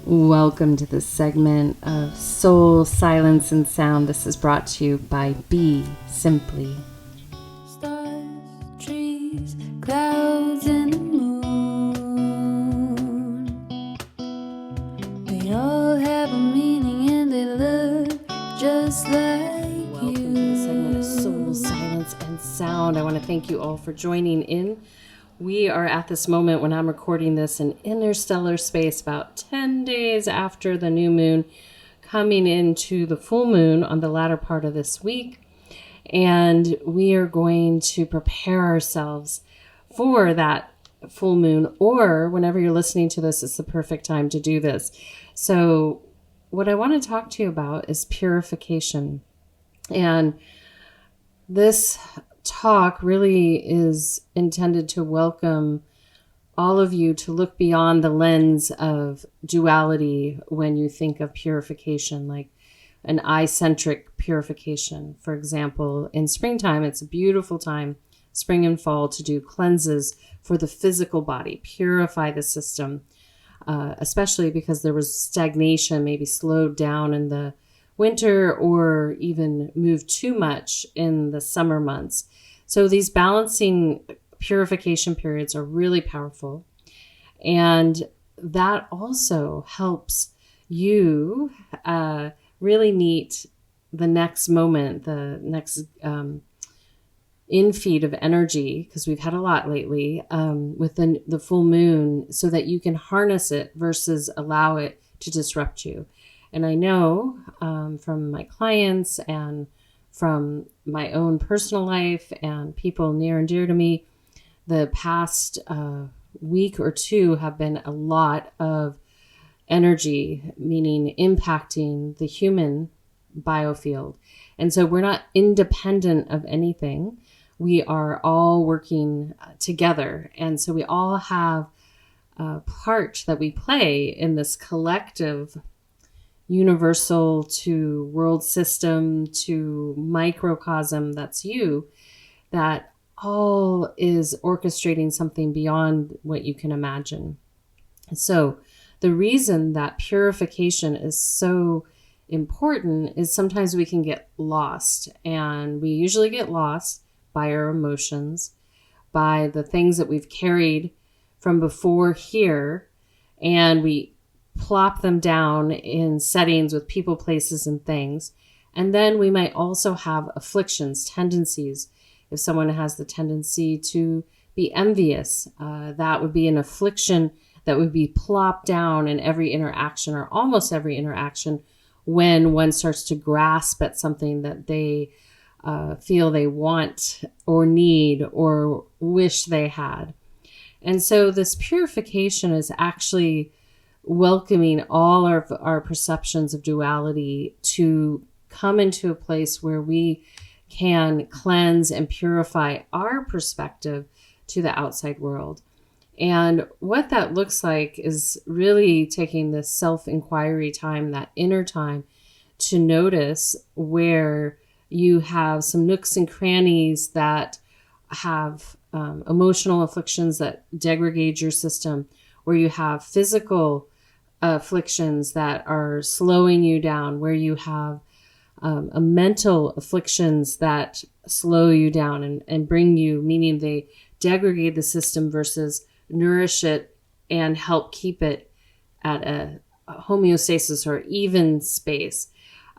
Welcome to this segment of Soul, Silence, and Sound. This is brought to you by BeSimply. Stars, trees, clouds, and the moon. They all have a meaning and they look just like Welcome to the segment of Soul, Silence, and Sound. I want to thank you all for joining in. We are at this moment when I'm recording this in interstellar space about 10 days after the new moon, coming into the full moon on the latter part of this week. And we are going to prepare ourselves for that full moon, or whenever you're listening to this, it's the perfect time to do this. So what I want to talk to you about is purification. And this talk really is intended to welcome all of you to look beyond the lens of duality when you think of purification, like an eye-centric purification. For example, in springtime, it's a beautiful time, spring and fall, to do cleanses for the physical body, purify the system, especially because there was stagnation, maybe slowed down in the winter or even moved too much in the summer months. So these balancing purification periods are really powerful. And that also helps you really meet the next moment, the next infeed of energy, because we've had a lot lately, within the full moon, so that you can harness it versus allow it to disrupt you. And I know from my clients and from my own personal life and people near and dear to me, the past week or two have been a lot of energy, meaning impacting the human biofield. And so we're not independent of anything. We are all working together. And so we all have a part that we play in this collective universal to world system to microcosm that's you, that all is orchestrating something beyond what you can imagine. So the reason that purification is so important is sometimes we can get lost, and we usually get lost by our emotions, by the things that we've carried from before here, and we plop them down in settings with people, places, and things. And then we might also have afflictions, tendencies. If someone has the tendency to be envious, that would be an affliction that would be plopped down in every interaction, or almost every interaction, when one starts to grasp at something that they feel they want or need or wish they had. And so this purification is actually welcoming all of our perceptions of duality to come into a place where we can cleanse and purify our perspective to the outside world. And what that looks like is really taking this self-inquiry time, that inner time, to notice where you have some nooks and crannies that have emotional afflictions that degrade your system, where you have physical afflictions that are slowing you down, where you have a mental afflictions that slow you down and bring you, meaning they degrade the system versus nourish it and help keep it at a homeostasis or even space.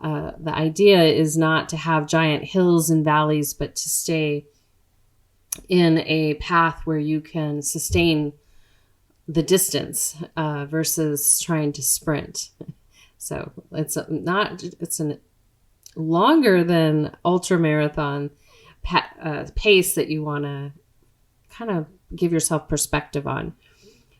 The idea is not to have giant hills and valleys, but to stay in a path where you can sustain the distance versus trying to sprint. So it's a longer than ultra marathon pace that you want to kind of give yourself perspective on.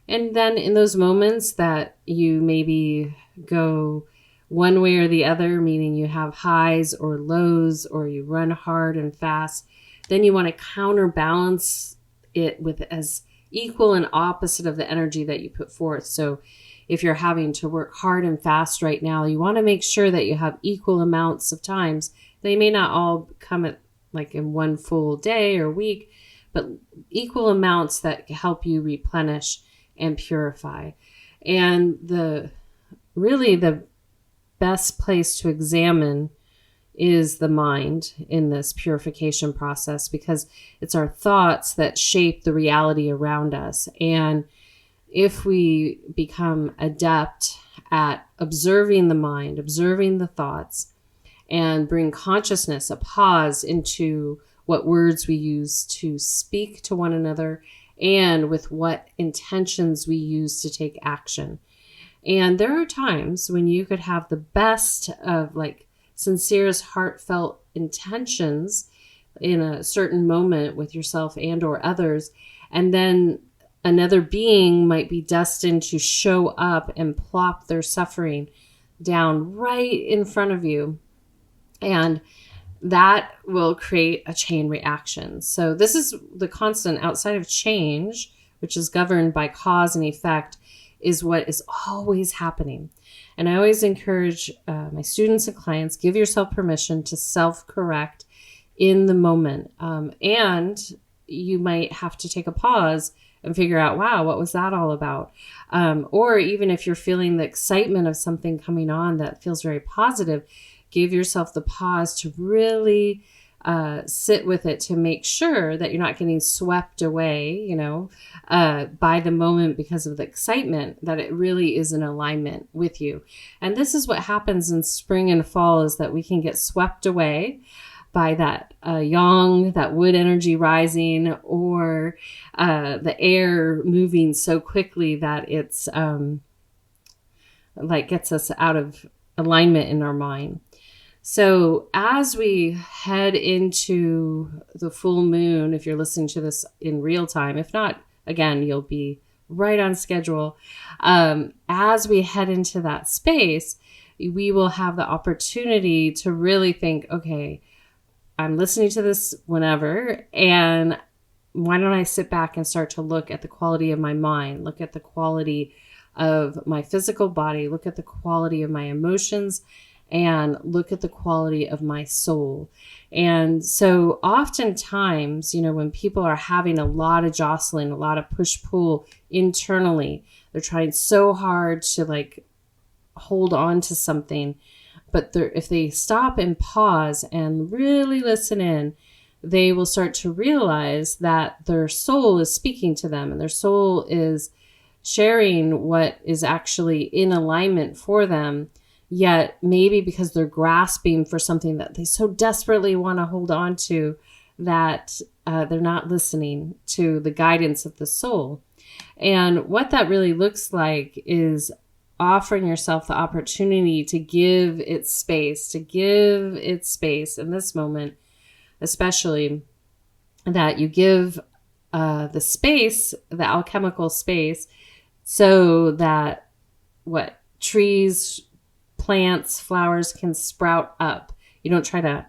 And then in those moments that you maybe go one way or the other, meaning you have highs or lows, or you run hard and fast, then you want to counterbalance it with as equal and opposite of the energy that you put forth. So if you're having to work hard and fast right now, you want to make sure that you have equal amounts of times. They may not all come at like in one full day or week, but equal amounts that help you replenish and purify. And the really the best place to examine is the mind in this purification process, because it's our thoughts that shape the reality around us. And if we become adept at observing the mind, observing the thoughts, and bring consciousness, a pause into what words we use to speak to one another and with what intentions we use to take action. And there are times when you could have the best of like sincerest, heartfelt intentions in a certain moment with yourself and or others, and then another being might be destined to show up and plop their suffering down right in front of you. And that will create a chain reaction. So this is the constant outside of change, which is governed by cause and effect, is what is always happening. And I always encourage my students and clients, give yourself permission to self-correct in the moment. And you might have to take a pause and figure out, wow, what was that all about? Or even if you're feeling the excitement of something coming on that feels very positive, give yourself the pause to really sit with it, to make sure that you're not getting swept away, by the moment because of the excitement, that it really is in alignment with you. And this is what happens in spring and fall, is that we can get swept away by that yang, that wood energy rising, or the air moving so quickly that it's gets us out of alignment in our mind. So as we head into the full moon, if you're listening to this in real time, if not, again, you'll be right on schedule. As we head into that space, we will have the opportunity to really think, okay, I'm listening to this whenever, and why don't I sit back and start to look at the quality of my mind, look at the quality of my physical body, look at the quality of my emotions, and look at the quality of my soul. And so oftentimes, when people are having a lot of jostling, a lot of push-pull internally, they're trying so hard to hold on to something. But if they stop and pause and really listen in, they will start to realize that their soul is speaking to them, and their soul is sharing what is actually in alignment for them. Yet maybe because they're grasping for something that they so desperately want to hold on to, that they're not listening to the guidance of the soul. And what that really looks like is offering yourself the opportunity to give it space, in this moment, especially, that you give the space, the alchemical space, so that trees, plants, flowers can sprout up. You don't try to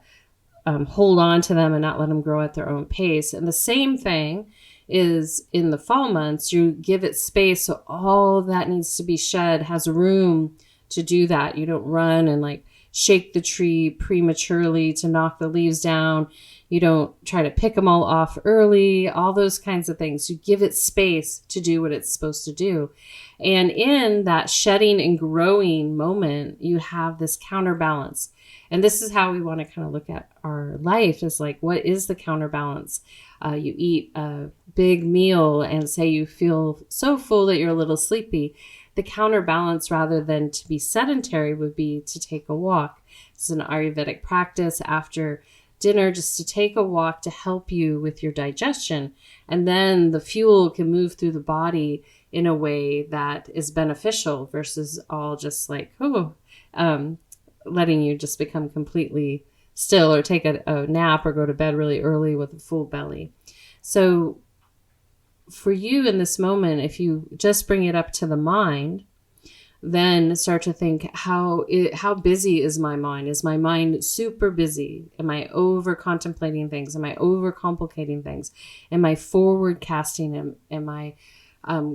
hold on to them and not let them grow at their own pace. And the same thing is in the fall months. You give it space, so all that needs to be shed has room to do that. You don't run and shake the tree prematurely to knock the leaves down. You don't try to pick them all off early, all those kinds of things. You give it space to do what it's supposed to do. And in that shedding and growing moment, you have this counterbalance. And this is how we want to kind of look at our life, is what is the counterbalance? You eat a big meal and say you feel so full that you're a little sleepy. The counterbalance, rather than to be sedentary, would be to take a walk. It's an Ayurvedic practice after dinner, just to take a walk to help you with your digestion. And then the fuel can move through the body in a way that is beneficial, versus all just letting you just become completely still, or take a nap, or go to bed really early with a full belly. So for you in this moment, if you just bring it up to the mind, then start to think, how busy is my mind? Is my mind super busy? Am I over contemplating things? Am I over complicating things? Am I forward casting? Am I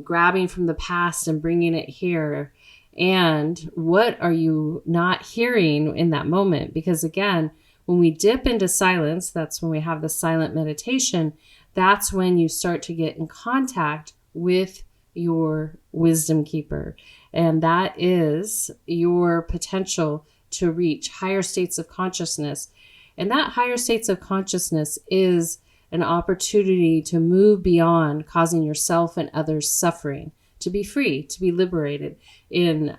grabbing from the past and bringing it here? And what are you not hearing in that moment? Because again, when we dip into silence, that's when we have the silent meditation. That's when you start to get in contact with your wisdom keeper. And that is your potential to reach higher states of consciousness. And that higher states of consciousness is an opportunity to move beyond causing yourself and others suffering, to be free, to be liberated. In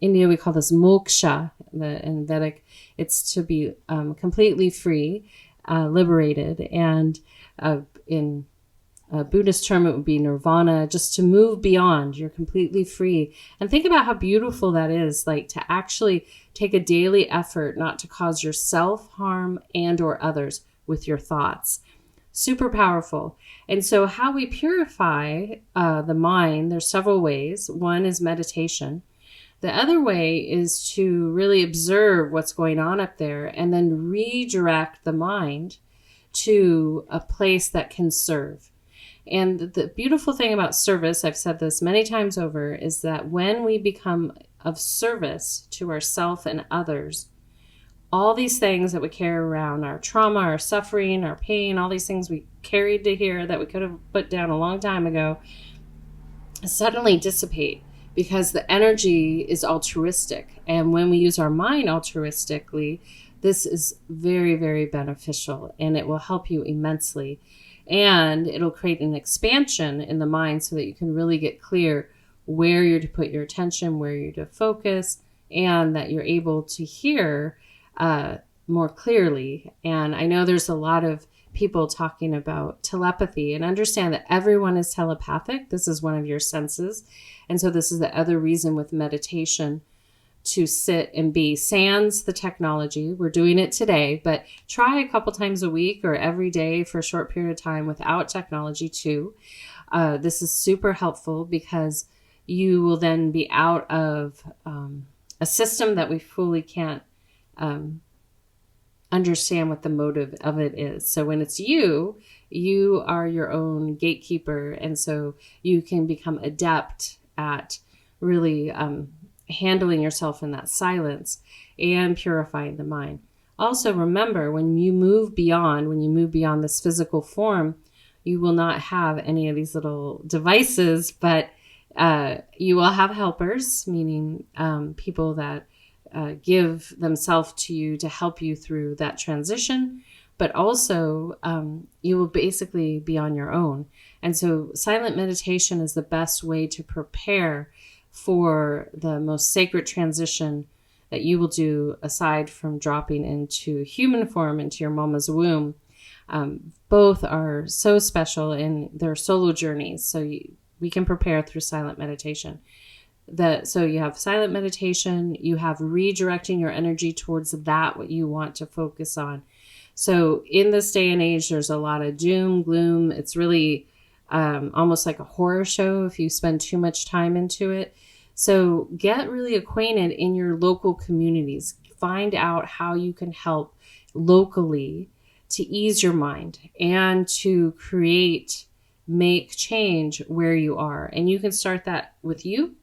India, we call this moksha. In Vedic, it's to be completely free, liberated. And in a Buddhist term, it would be nirvana, just to move beyond. You're completely free. And think about how beautiful that is, like to actually take a daily effort not to cause yourself harm and or others with your thoughts. Super powerful. And so how we purify the mind, there's several ways. One is meditation. The other way is to really observe what's going on up there and then redirect the mind to a place that can serve. And the beautiful thing about service, I've said this many times over, is that when we become of service to ourselves and others, all these things that we carry around, our trauma, our suffering, our pain, all these things we carried to here that we could have put down a long time ago, suddenly dissipate because the energy is altruistic. And when we use our mind altruistically, this is very, very beneficial, and it will help you immensely. And it'll create an expansion in the mind so that you can really get clear where you're to put your attention, where you're to focus, and that you're able to hear more clearly. And I know there's a lot of people talking about telepathy, and understand that everyone is telepathic. This is one of your senses. And so this is the other reason with meditation to sit and be sans the technology. We're doing it today, but try a couple times a week or every day for a short period of time without technology too. This is super helpful because you will then be out of a system that we fully can't understand what the motive of it is. So when it's you are your own gatekeeper. And so you can become adept at really handling yourself in that silence and purifying the mind. Also remember, when you move beyond this physical form, you will not have any of these little devices, but you will have helpers, meaning people that give themselves to you to help you through that transition. But also you will basically be on your own. And so silent meditation is the best way to prepare for the most sacred transition that you will do, aside from dropping into human form, into your mama's womb. Both are so special in their solo journeys. So we can prepare through silent meditation. So you have silent meditation, you have redirecting your energy towards what you want to focus on. So in this day and age, there's a lot of doom, gloom. It's really almost like a horror show if you spend too much time into it. So get really acquainted in your local communities. Find out how you can help locally to ease your mind and to make change where you are. And you can start that with you,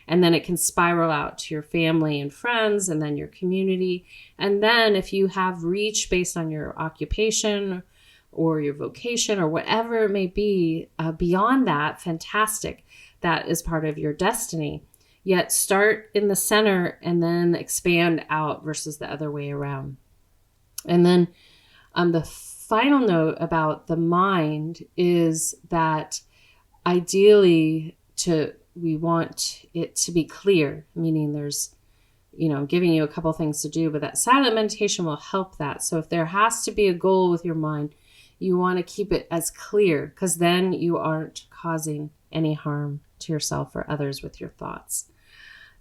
and then it can spiral out to your family and friends, and then your community. And then if you have reach based on your occupation or your vocation or whatever it may be, beyond that, fantastic. That is part of your destiny. Yet start in the center and then expand out versus the other way around. And then the final note about the mind is that ideally we want it to be clear, meaning there's, I'm giving you a couple things to do, but that silent meditation will help that. So if there has to be a goal with your mind, you want to keep it as clear, because then you aren't causing any harm to yourself or others with your thoughts.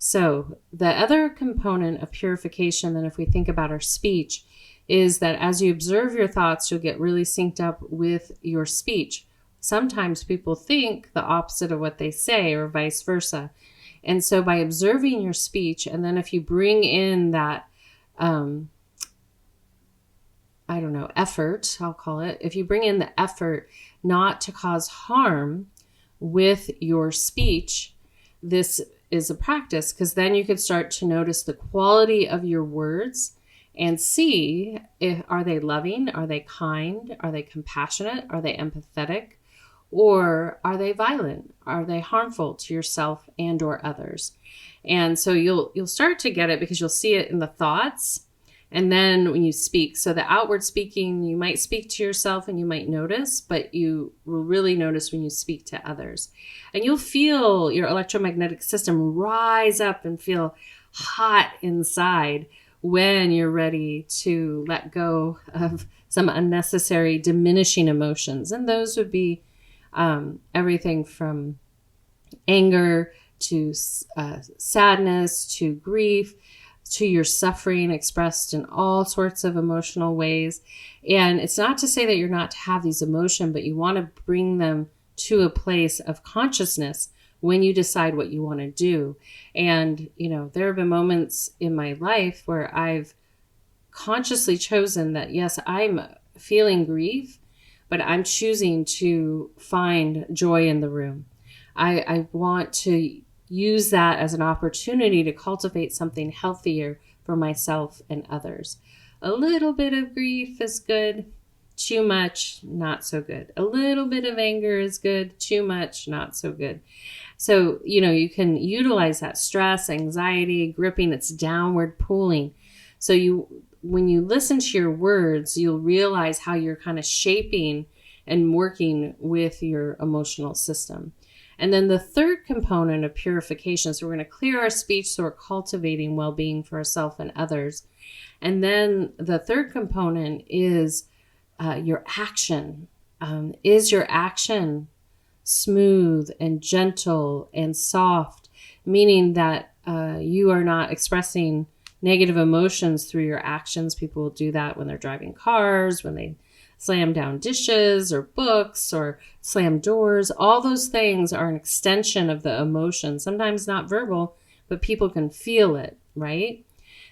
So the other component of purification, then if we think about our speech, is that as you observe your thoughts, you'll get really synced up with your speech. Sometimes people think the opposite of what they say, or vice versa. And so by observing your speech, and then if you bring in that, effort, I'll call it, if you bring in the effort not to cause harm with your speech, this is a practice, because then you could start to notice the quality of your words and see, are they loving? Are they kind? Are they compassionate? Are they empathetic? or are they violent? Are they harmful to yourself and or others? And so you'll start to get it because you'll see it in the thoughts. And then when you speak, so the outward speaking, you might speak to yourself and you might notice, but you will really notice when you speak to others. And you'll feel your electromagnetic system rise up and feel hot inside when you're ready to let go of some unnecessary diminishing emotions. And those would be everything from anger to sadness to grief to your suffering expressed in all sorts of emotional ways. And it's not to say that you're not to have these emotions, but you want to bring them to a place of consciousness when you decide what you want to do. And, there have been moments in my life where I've consciously chosen that, yes, I'm feeling grief, but I'm choosing to find joy in the room. I want to use that as an opportunity to cultivate something healthier for myself and others. A little bit of grief is good. Too much, not so good. A little bit of anger is good. Too much, not so good. So, you can utilize that stress, anxiety, gripping, it's downward pulling. So when you listen to your words, you'll realize how you're kind of shaping and working with your emotional system. And then the third component of purification, so we're going to clear our speech, so we're cultivating well-being for ourselves and others. And then the third component is your action. Is your action smooth and gentle and soft, meaning that you are not expressing negative emotions through your actions? People will do that when they're driving cars, when they slam down dishes or books or slam doors. All those things are an extension of the emotion, sometimes not verbal, but people can feel it, right?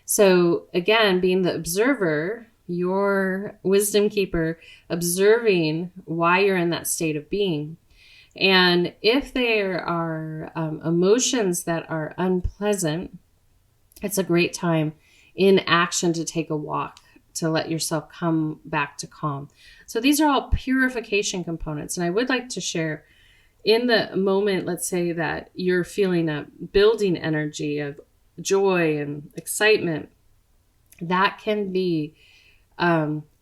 So again, being the observer, your wisdom keeper, observing why you're in that state of being. And if there are emotions that are unpleasant, it's a great time in action to take a walk, to let yourself come back to calm. So these are all purification components. And I would like to share, in the moment, let's say that you're feeling a building energy of joy and excitement, that can be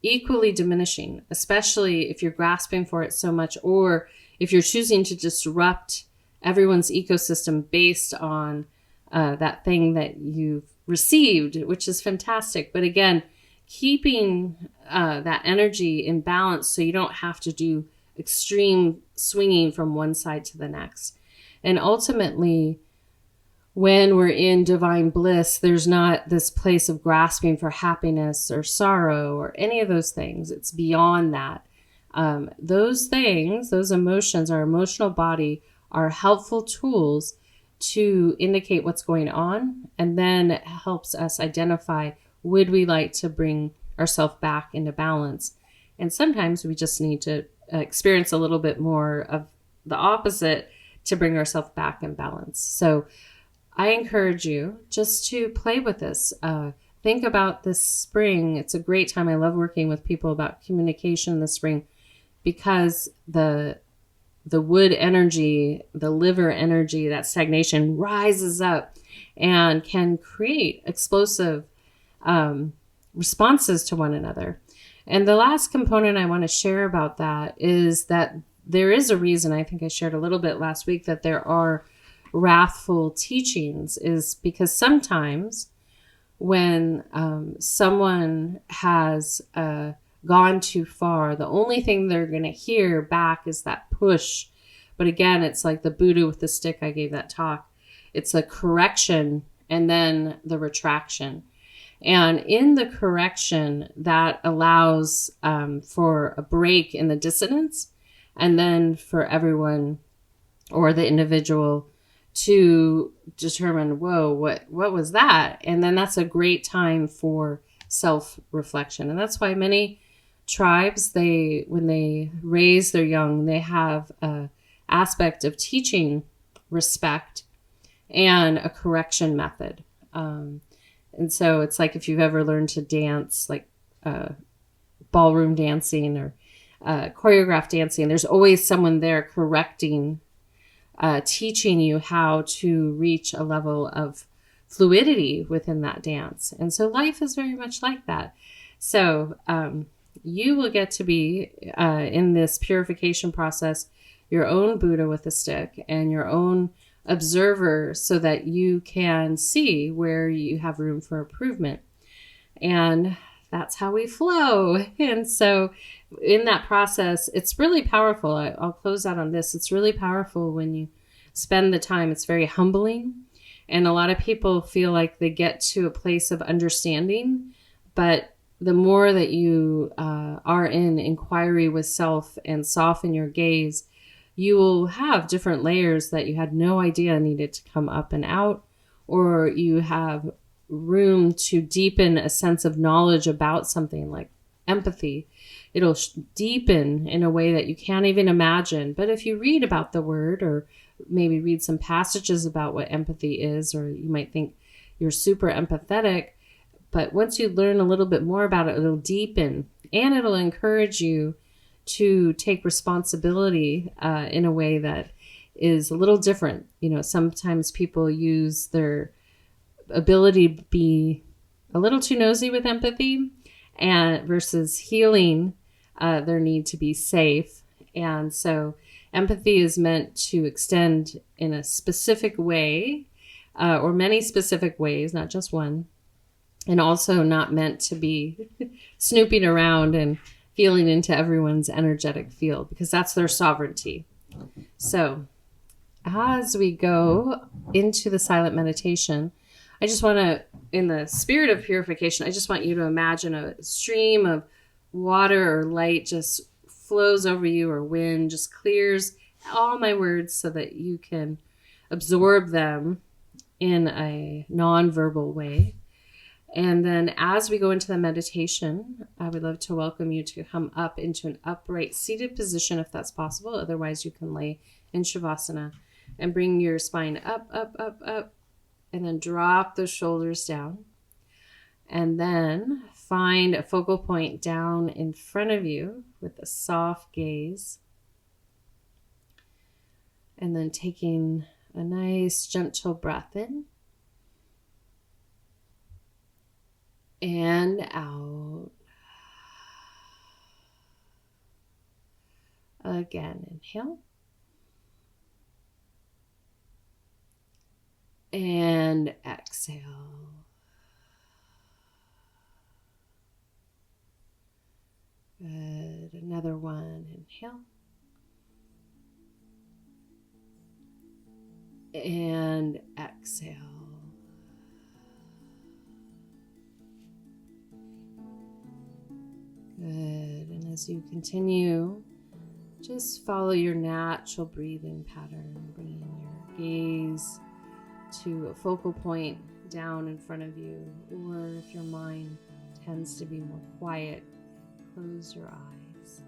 equally diminishing, especially if you're grasping for it so much, or if you're choosing to disrupt everyone's ecosystem based on that thing that you've received, which is fantastic. But again, keeping that energy in balance so you don't have to do extreme swinging from one side to the next. And ultimately, when we're in divine bliss, there's not this place of grasping for happiness or sorrow or any of those things. It's beyond that. Those things, those emotions, our emotional body are helpful tools to indicate what's going on, and then it helps us identify, would we like to bring ourselves back into balance? And sometimes we just need to experience a little bit more of the opposite to bring ourselves back in balance. So I encourage you just to play with this. Think about this spring. It's a great time. I love working with people about communication in the spring, because the wood energy, the liver energy, that stagnation rises up and can create explosive responses to one another. And the last component I want to share about that is that there is a reason, I think I shared a little bit last week, that there are wrathful teachings, is because sometimes when someone has gone too far, the only thing they're going to hear back is that push. But again, it's like the Buddha with the stick. I gave that talk. It's a correction and then the retraction. And in the correction, that allows for a break in the dissonance, and then for everyone or the individual to determine, whoa, what was that? And then that's a great time for self-reflection. And that's why many tribes, when they raise their young, they have an aspect of teaching respect and a correction method. And so it's like if you've ever learned to dance, like ballroom dancing or choreographed dancing, there's always someone there correcting, teaching you how to reach a level of fluidity within that dance. And so life is very much like that. So you will get to be in this purification process your own Buddha with a stick and your own observer, so that you can see where you have room for improvement. And that's how we flow. And so in that process, it's really powerful. I'll close out on this. It's really powerful when you spend the time. It's very humbling. And a lot of people feel like they get to a place of understanding, but the more that you are in inquiry with self and soften your gaze, you will have different layers that you had no idea needed to come up and out, or you have room to deepen a sense of knowledge about something like empathy. It'll deepen in a way that you can't even imagine. But if you read about the word, or maybe read some passages about what empathy is, or you might think you're super empathetic, but once you learn a little bit more about it, it'll deepen, and it'll encourage you to take responsibility in a way that is a little different. You know, sometimes people use their ability to be a little too nosy with empathy, and versus healing their need to be safe. And so empathy is meant to extend in a specific way, or many specific ways, not just one, and also not meant to be snooping around and feeling into everyone's energetic field, because that's their sovereignty. So as we go into the silent meditation, I just want to, in the spirit of purification, I just want you to imagine a stream of water or light just flows over you, or wind just clears all my words so that you can absorb them in a non-verbal way. And then as we go into the meditation, I would love to welcome you to come up into an upright seated position if that's possible. Otherwise, you can lay in Shavasana and bring your spine up, up, up, up, and then drop the shoulders down. And then find a focal point down in front of you with a soft gaze. And then taking a nice gentle breath in and out. Again, inhale. And exhale. Good. Another one. Inhale. And exhale. Good. And as you continue, just follow your natural breathing pattern, bringing your gaze to a focal point down in front of you, or if your mind tends to be more quiet, close your eyes.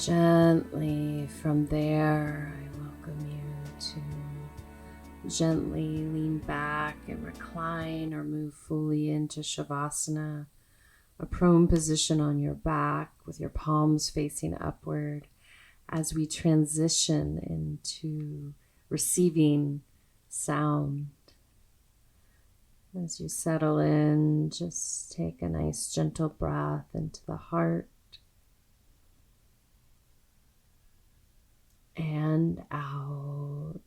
Gently from there, I welcome you to gently lean back and recline or move fully into Shavasana, a prone position on your back with your palms facing upward as we transition into receiving sound. As you settle in, just take a nice gentle breath into the heart and out.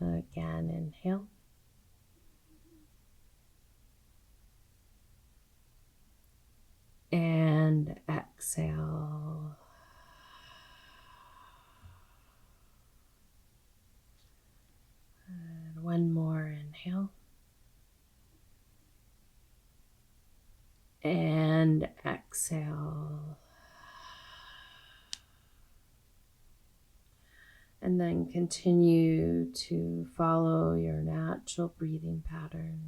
Again, inhale. And exhale. And one more inhale. And exhale. And then continue to follow your natural breathing pattern.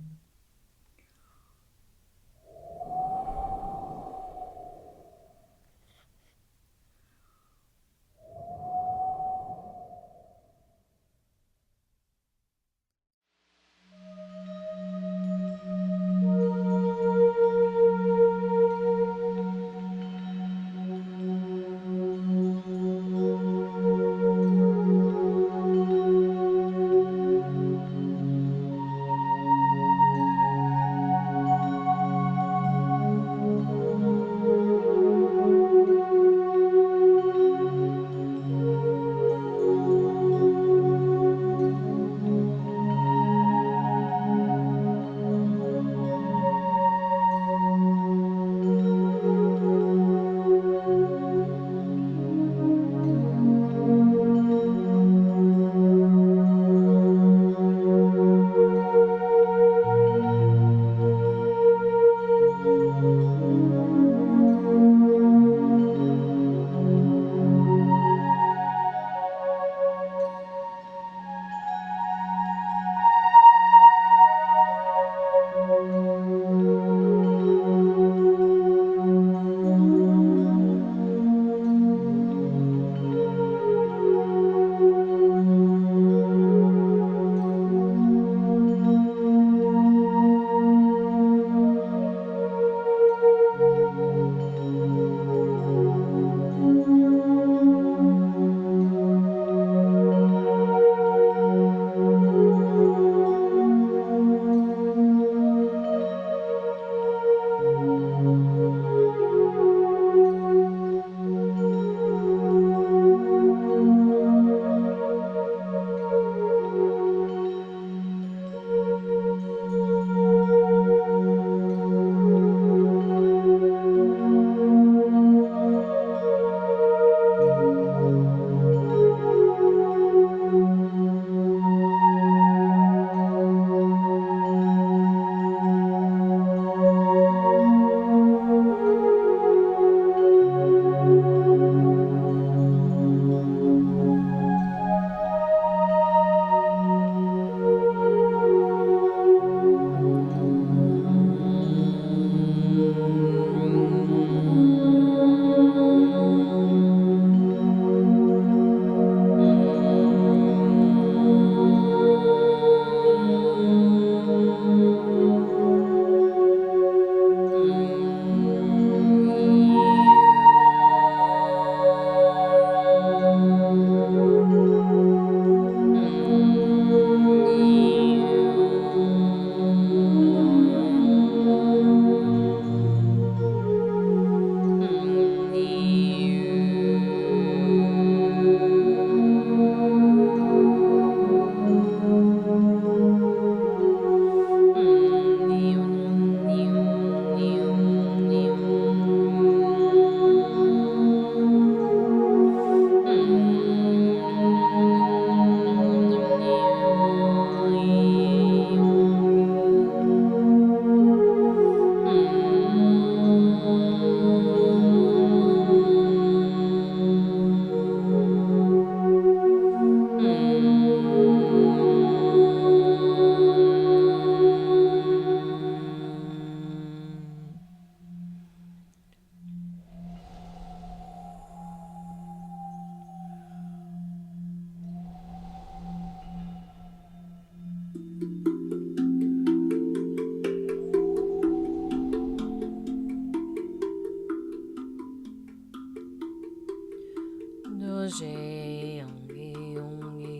Doje Yongi Yongi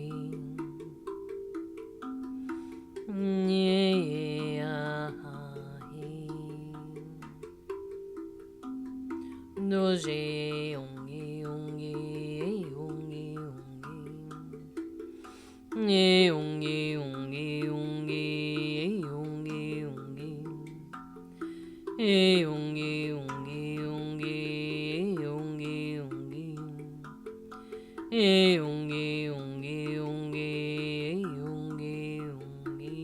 Nye Ahi Doje Yongi Yongi Yongi Yongi Nye Yongi Yongi Yongi Yongi Yongi Yongi Yongi Yongi Yongi Yongi Yongi Yongi Yongi Yongi Yongi.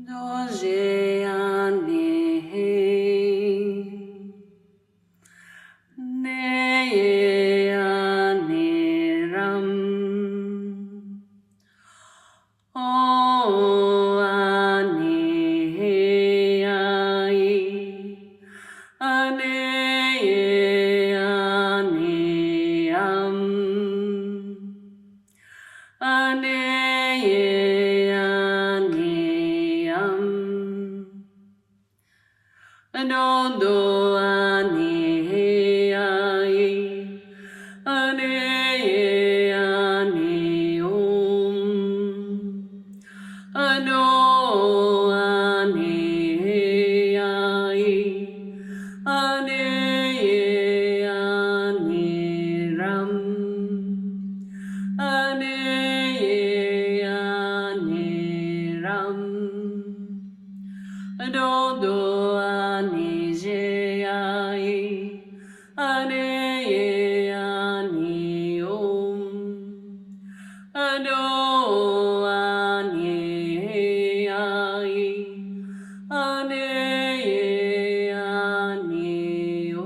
Doje ane ne ane ram o ane ai ane ane ane Anondo ane ai ane ane ano ane ai ane ane ram ane ane ram Adodo ane je ai ane ane Ado ane ai ane ane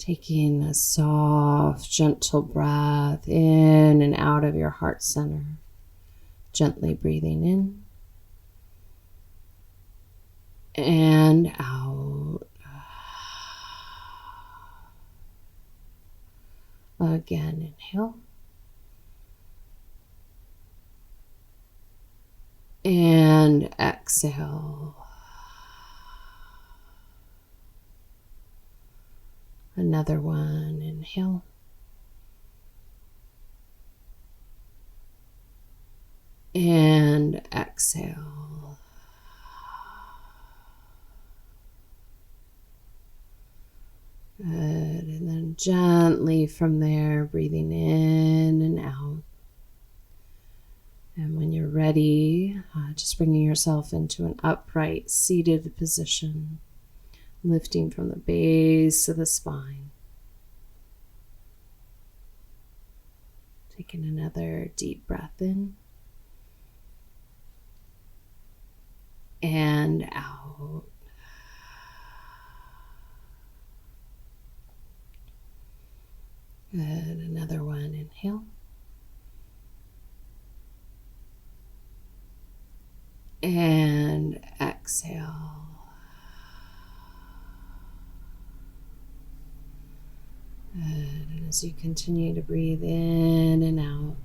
Taking a soft, gentle breath in and out of your heart center. Gently breathing in and out. Again, inhale. And exhale. Another one, inhale. And exhale. Good. And then gently from there, breathing in and out. And when you're ready, just bringing yourself into an upright, seated position. Lifting from the base of the spine. Taking another deep breath in and out. Good. Another one. Inhale. And exhale. Good. And as you continue to breathe in and out,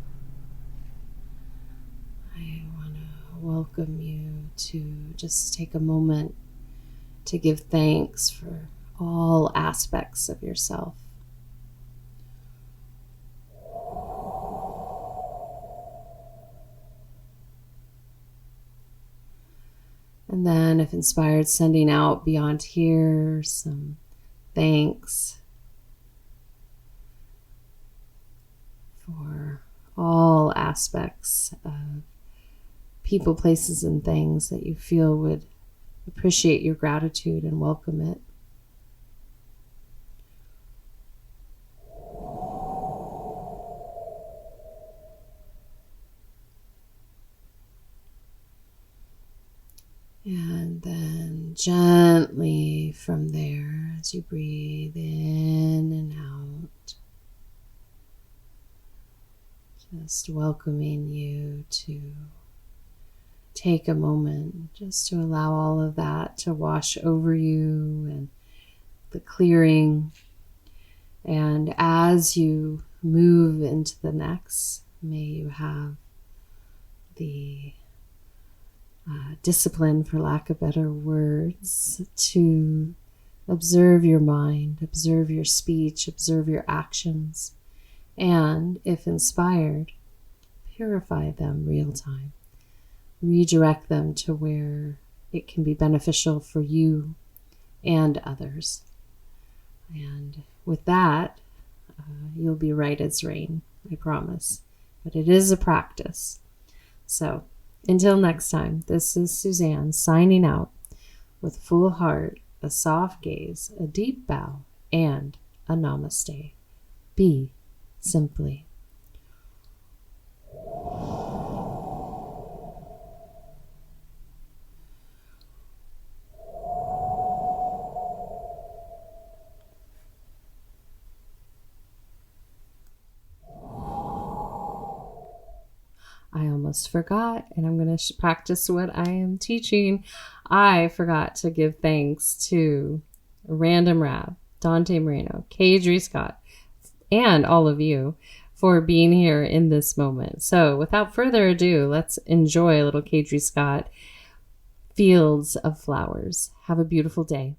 I want to welcome you to just take a moment to give thanks for all aspects of yourself. if inspired, sending out beyond here some thanks for all aspects of people, places, and things that you feel would appreciate your gratitude and welcome it. And then gently from there, as you breathe in and out, just welcoming you to take a moment just to allow all of that to wash over you and the clearing. And as you move into the next, may you have the discipline, for lack of better words, to observe your mind, observe your speech, observe your actions, and, if inspired, purify them real time. Redirect them to where it can be beneficial for you and others. And with that, you'll be right as rain, I promise. But it is a practice. So until next time, this is Suzanne signing out with a full heart, a soft gaze, a deep bow, and a namaste. Be simply. I almost forgot, and I'm going to practice what I am teaching. I forgot to give thanks to Random Rab, Dante Moreno, Kadri Scott, and all of you for being here in this moment. So without further ado, let's enjoy a little Kadri Scott, Fields of Flowers. Have a beautiful day.